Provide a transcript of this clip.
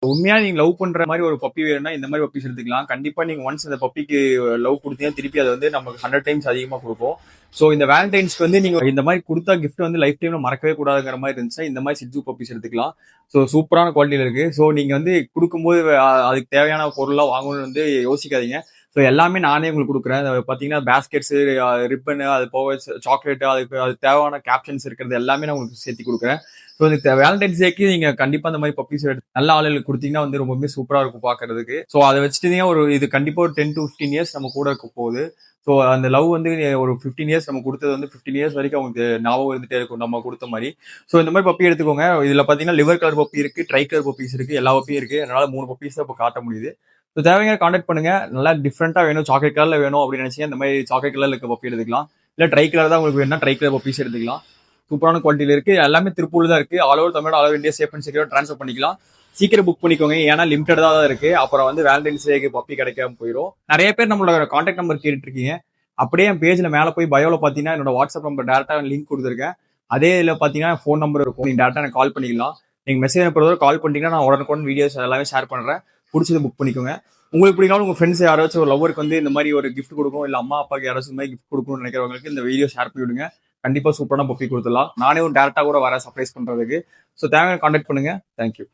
உண்மையா நீங்க லவ் பண்ற மாரி ஒரு பப்பி வேணும்னா, இந்த மாரி பப்பீஸ் எடுத்துக்கலாம். கண்டிப்பா நீங்க ஒன்ஸ் இந்த பப்பிக்கு லவ் குடுத்தீங்கன்னா, திருப்பி அது வந்து நமக்கு 100 டைம்ஸ் அதிகமா குடுக்கும். ஸோ இந்த வேலண்டைன்ஸ்க்கு வந்து நீங்க இந்த மாரி குடுத்தா கிஃப்ட் வந்து லைஃப் டைம்ல மறக்கவே கூடாதுங்கிற மாரி இருந்துச்சுன்னா, இந்த மாரி ஷிட்ஜூ பப்பீஸ் எடுத்துக்கலாம். ஸோ சூப்பரான குவாலிட்டில இருக்கு. ஸோ நீங்க வந்து குடுக்கும்போது அதுக்கு தேவையான பொருள்லாம் வாங்கணும்னு வந்து யோசிக்காதீங்க. ஸோ எல்லாமே நானே உங்களுக்கு குடுக்குறேன். பார்த்தீங்கன்னா பேஸ்கெட்ஸு, ரிப்பனு, அது போக சாக்லேட்டு, அதுக்கு தேவையான கேப்ஷன்ஸ் இருக்கிறது எல்லாமே நான் உங்களுக்கு சேர்த்து குடுக்குறேன். ஸோ இந்த வேலண்டைன்ஸ் டேக்கு நீங்க கண்டிப்பா இந்த மாரி பப்பீஸ் எடுத்து நல்ல ஆளுகளுக்கு குடுத்தீங்கன்னா வந்து ரொம்பவுமே சூப்பரா இருக்கும் பார்க்கறதுக்கு. ஸோ அத வச்சுட்டீங்கன்னா இது கண்டிப்பா ஒரு 10 to 15 இயர்ஸ் நம்ம கூட இருக்க போகுது. ஸோ அந்த லவ் வந்து ஒரு 15 இயர்ஸ் நம்ம குடுத்தது வந்து 15 இயர்ஸ் வரைக்கும் அவங்களுக்கு ஞாபகம் இருந்துட்டே இருக்கும் நம்ம குடுத்த மாரி. ஸோ இந்த மாரி பப்பி எடுத்துக்கோங்க. இதுல பார்த்தீங்கன்னா லிவர் கலர் பப்பி இருக்கு, ட்ரை கலர் பப்பீஸ் இருக்கு, எல்லா பப்பியும் இருக்கு. என்னால 3 பப்பீஸ் தான் இப்ப காட்ட முடியுது. ஸோ தேவைங்க கான்டாக்ட் பண்ணுங்க. நல்லா டிஃபரெண்டா வேணும், சாக்லேட் கலர்ல வேணும் அப்படின்னு நினைச்சீங்கன்னா இந்த மாரி சாக்லேட் கலர்ல இருக்க பப்பி எடுத்துக்கலாம். இல்ல ட்ரை கலர் தான் உங்களுக்கு வேணும்னா ட்ரை கலர் பப்பீஸ் எடுத்துக்கலாம். சூப்பரான குவாலிட்டியில இருக்கு. எல்லாமே திருப்பூர்ல தான் இருக்கு. All over Tamil Nadu, all over India safe and செக்யூரா ட்ரான்ஸ்ஃபர் பண்ணிக்கலாம். சீக்கிரம் புக் பண்ணிக்கோங்க. ஏன்னா லிமிட்டடா தான் இருக்கு. அப்புறம் வந்து வேலண்டைன்ஸ் டேக்கு பப்பி கிடைக்காம போயிடும். நிறைய பேர் நம்மளோட கான்டாக்ட் நம்பர் கேட்டுட்டு இருக்கீங்க. அப்படியே என் பேஜ்ல மேல போய் பயோல பாத்தீங்கன்னா என்னோட வாட்ஸ்அப் நம்பர் டேரக்டா லிங்க் கொடுத்துருக்கேன். அதே இதுல பாத்தீங்கன்னா ஃபோன் நம்பர் இருக்கும். நீங்க டேரக்டா எனக்கு கால் பண்ணிக்கலாம். நீங்க மெசேஜ் அனுப்புறதோ கால் பண்ணிட்டீங்கன்னா நான் உடனுக்குடன் வீடியோஸ் எல்லாமே ஷேர் பண்றேன். பிடிச்சது புக் பண்ணிக்கோங்க. உங்களுக்கு பிடிக்காம உங்க ஃப்ரெண்ட்ஸ் யாராச்சும் ஒரு லவருக்கு வந்து இந்த மாதிரி ஒரு கிஃப்ட் கொடுக்கும், இல்ல அம்மா அப்பாக்கு யாராச்சும் இந்த மாதிரி கிஃப்ட் கொடுக்கணும்னு நினைக்கிறவங்களுக்கு இந்த வீடியோ ஷேர் பண்ணி விடுங்க. கண்டிப்பா சூப்பரான பப்பி கொடுத்துடலாம். நானே ஒரு டேரக்டா கூட வரேன் சர்ப்ரைஸ் பண்றதுக்கு. ஸோ தேவையான கான்டாக்ட் பண்ணுங்க. தேங்க்யூ.